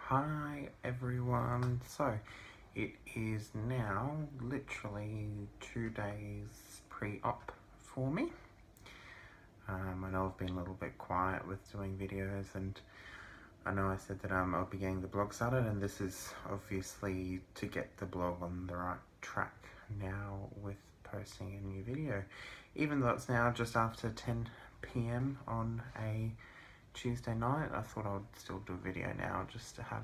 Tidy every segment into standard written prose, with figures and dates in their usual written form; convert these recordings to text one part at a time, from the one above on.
Hi everyone, so it is now literally 2 days pre-op for me. I know I've been a little bit quiet with doing videos, and I know I said that I'll be getting the blog started, and this is obviously to get the blog on the right track now with posting a new video. Even though it's now just after 10 PM on a Tuesday night, I thought I would still do a video now just to have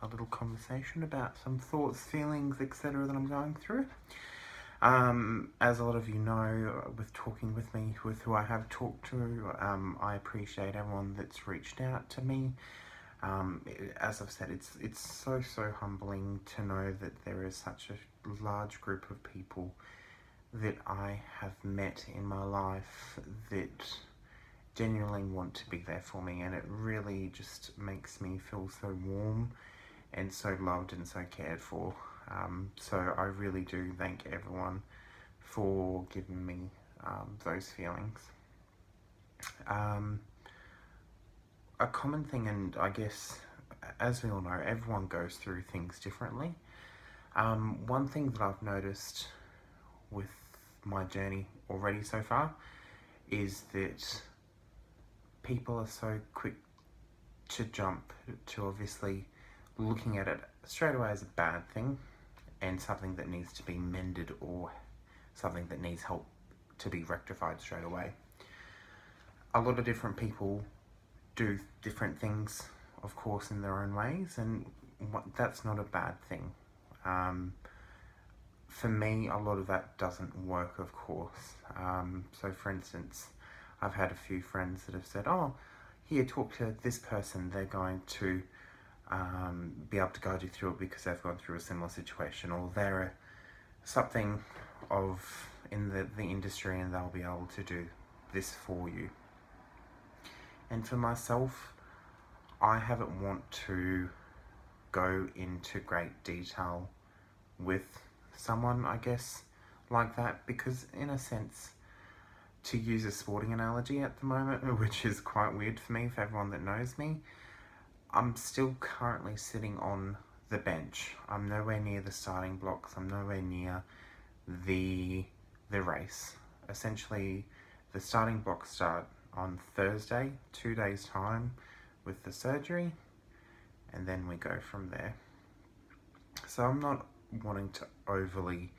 a little conversation about some thoughts, feelings, etc. that I'm going through. As a lot of you know, with talking with me, with who I have talked to, I appreciate everyone that's reached out to me. As I've said, it's so humbling to know that there is such a large group of people that I have met in my life that genuinely want to be there for me, and it really just makes me feel so warm and so loved and so cared for. So I really do thank everyone for giving me those feelings. A common thing, and I guess as we all know, everyone goes through things differently. One thing that I've noticed with my journey already so far is that people are so quick to jump to obviously looking at it straight away as a bad thing and something that needs to be mended or something that needs help to be rectified straight away. A lot of different people do different things, of course, in their own ways, and that's not a bad thing. For me, a lot of that doesn't work, of course. So for instance, I've had a few friends that have said, oh, here, talk to this person, they're going to be able to guide you through it because they've gone through a similar situation, or they're something of in the industry and they'll be able to do this for you. And for myself, I haven't want to go into great detail with someone, I guess, like that, because in a sense, to use a sporting analogy at the moment, which is quite weird for me, for everyone that knows me, I'm still currently sitting on the bench. I'm nowhere near the starting blocks. I'm nowhere near the race. Essentially, the starting blocks start on Thursday, 2 days time, with the surgery, and then we go from there. So I'm not wanting to overly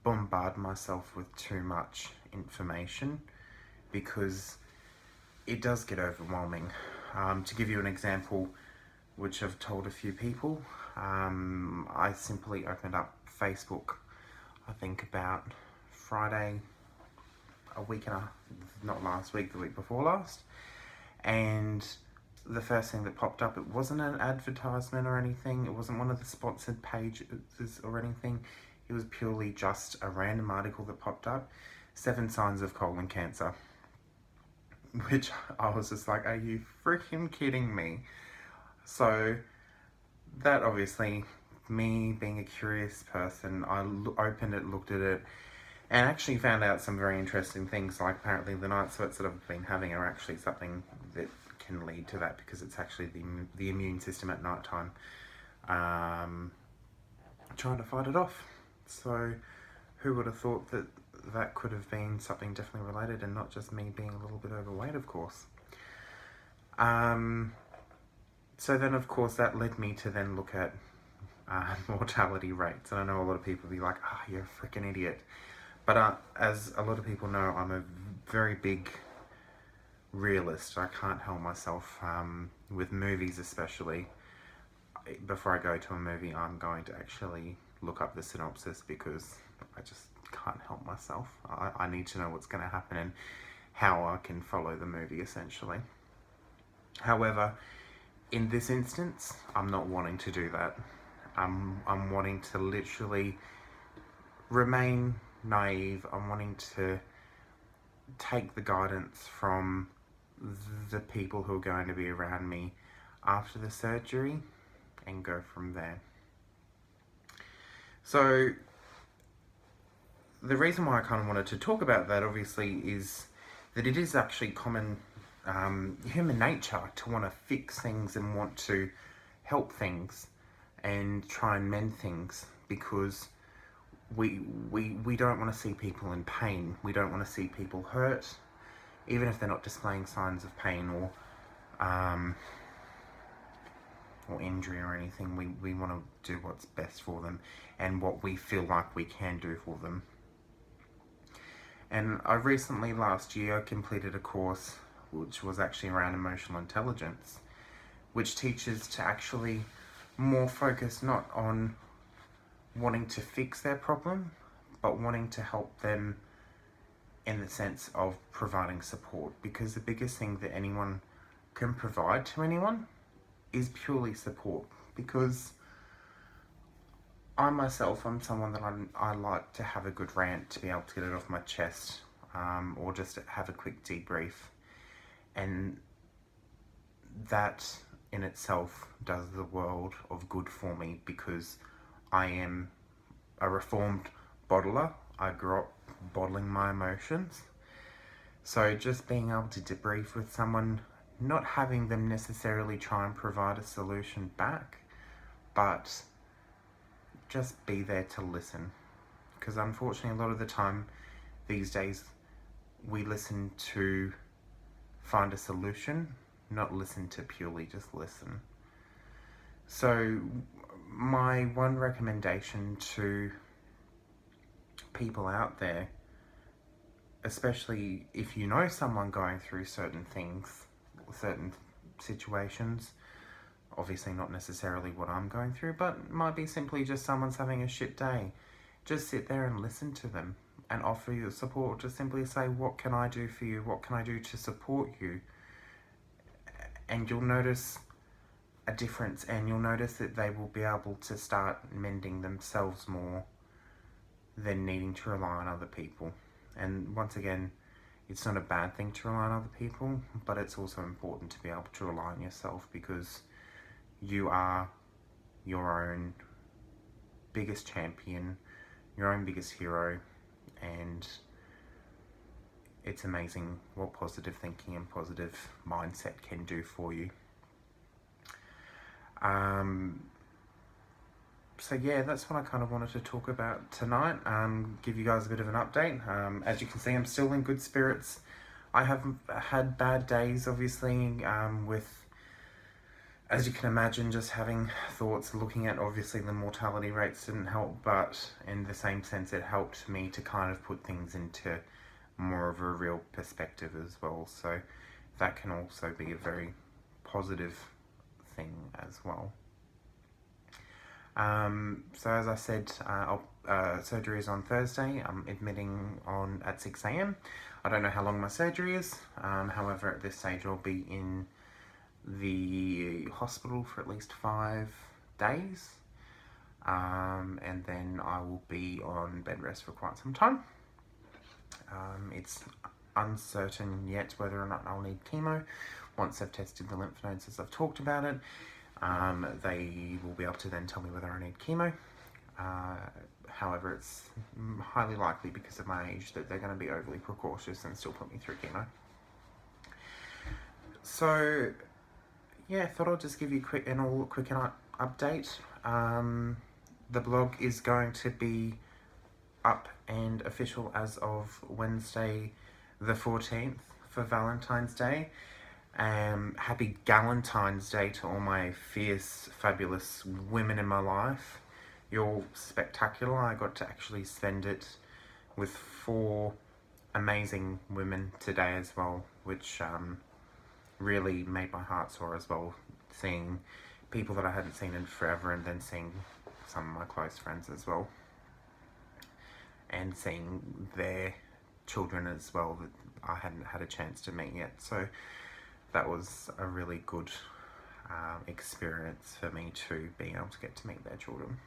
bombard myself with too much information because it does get overwhelming. To give you an example, which I've told a few people, I simply opened up Facebook, I think about Friday, a week and not last week, the week before last, and the first thing that popped up, it wasn't an advertisement or anything, it wasn't one of the sponsored pages or anything, it was purely just a random article that popped up, 7 signs of colon cancer, which I was just like, are you freaking kidding me? So that obviously, me being a curious person, I opened it, looked at it, and actually found out some very interesting things, like apparently the night sweats that I've been having are actually something that can lead to that, because it's actually the immune system at night time trying to fight it off. So who would have thought that that could have been something definitely related, and not just me being a little bit overweight, of course. So then, of course, that led me to then look at mortality rates. And I know a lot of people be like, oh, you're a freaking idiot. But as a lot of people know, I'm a very big realist. I can't help myself, with movies especially. Before I go to a movie, I'm going to actually look up the synopsis because I just can't help myself. I need to know what's going to happen and how I can follow the movie, essentially. However, in this instance, I'm not wanting to do that. I'm wanting to literally remain naive. I'm wanting to take the guidance from the people who are going to be around me after the surgery and go from there. So the reason why I kind of wanted to talk about that, obviously, is that it is actually common human nature to want to fix things and want to help things and try and mend things, because we don't want to see people in pain. We don't want to see people hurt, even if they're not displaying signs of pain or injury or anything. We want to do what's best for them and what we feel like we can do for them. And I recently, last year, completed a course which was actually around emotional intelligence, which teaches to actually more focus not on wanting to fix their problem, but wanting to help them in the sense of providing support. Because the biggest thing that anyone can provide to anyone is purely support. Because I myself, I'm someone that I like to have a good rant, to be able to get it off my chest, or just have a quick debrief. And that in itself does the world of good for me, because I am a reformed bottler. I grew up bottling my emotions. So just being able to debrief with someone, not having them necessarily try and provide a solution back, but just be there to listen. Because unfortunately, a lot of the time these days, we listen to find a solution, not listen to purely just listen. So my one recommendation to people out there, especially if you know someone going through certain things, certain situations, obviously not necessarily what I'm going through, but it might be simply just someone's having a shit day, just sit there and listen to them and offer you support. Just simply say, what can I do for you? What can I do to support you? And you'll notice a difference, and you'll notice that they will be able to start mending themselves more than needing to rely on other people. And once again, it's not a bad thing to rely on other people, but it's also important to be able to rely on yourself, because you are your own biggest champion, your own biggest hero, and it's amazing what positive thinking and positive mindset can do for you. So yeah, that's what I kind of wanted to talk about tonight. Give you guys a bit of an update. As you can see, I'm still in good spirits. I have had bad days, obviously, with, as you can imagine, just having thoughts, looking at, obviously, the mortality rates didn't help, but in the same sense, it helped me to kind of put things into more of a real perspective as well. So that can also be a very positive thing as well. So as I said, surgery is on Thursday. I'm admitting at 6 a.m. I don't know how long my surgery is. However, at this stage, I'll be in the hospital for at least 5 days. And then I will be on bed rest for quite some time. It's uncertain yet whether or not I'll need chemo. Once I've tested the lymph nodes, as I've talked about it, they will be able to then tell me whether I need chemo. However, it's highly likely, because of my age, that they're going to be overly precautious and still put me through chemo. So yeah, I thought I'll just give you a quick update. The blog is going to be up and official as of Wednesday the 14th for Valentine's Day. Happy Galentine's Day to all my fierce, fabulous women in my life. You're all spectacular. I got to actually spend it with 4 amazing women today as well, which really made my heart soar as well, seeing people that I hadn't seen in forever, and then seeing some of my close friends as well, and seeing their children as well that I hadn't had a chance to meet yet. So that was a really good experience for me too, being able to get to meet their children.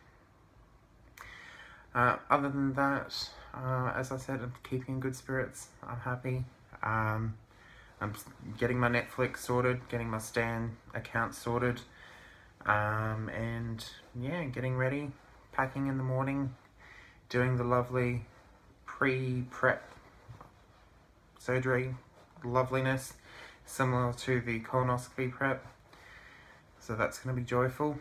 Other than that, as I said, I'm keeping in good spirits. I'm happy. I'm getting my Netflix sorted, getting my Stan account sorted, and yeah, getting ready, packing in the morning, doing the lovely pre-prep surgery loveliness, similar to the colonoscopy prep. So that's going to be joyful.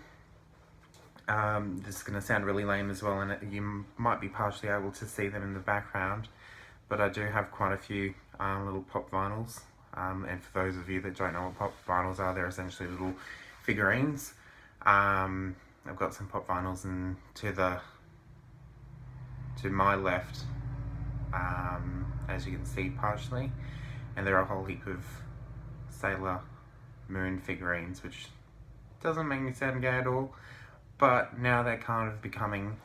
This is going to sound really lame as well, and you might be partially able to see them in the background, but I do have quite a few little pop vinyls. And for those of you that don't know what pop vinyls are, they're essentially little figurines. I've got some pop vinyls, and to my left, as you can see partially, and there are a whole heap of Sailor Moon figurines, which doesn't make me sound gay at all, but now they're kind of becoming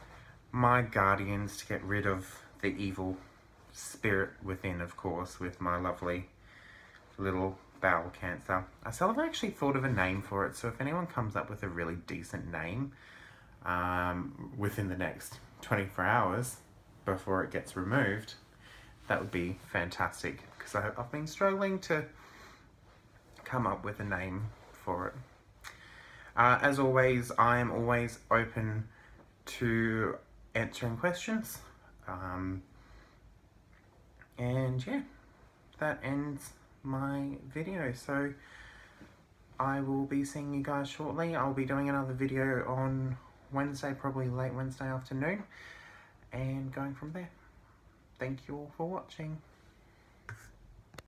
my guardians to get rid of the evil spirit within, of course, with my lovely little bowel cancer. I still haven't actually thought of a name for it, so if anyone comes up with a really decent name within the next 24 hours before it gets removed, that would be fantastic, because I've been struggling to come up with a name for it. As always, I am always open to answering questions. And yeah, that ends my video. So I will be seeing you guys shortly. I'll be doing another video on Wednesday, probably late Wednesday afternoon, and going from there. Thank you all for watching.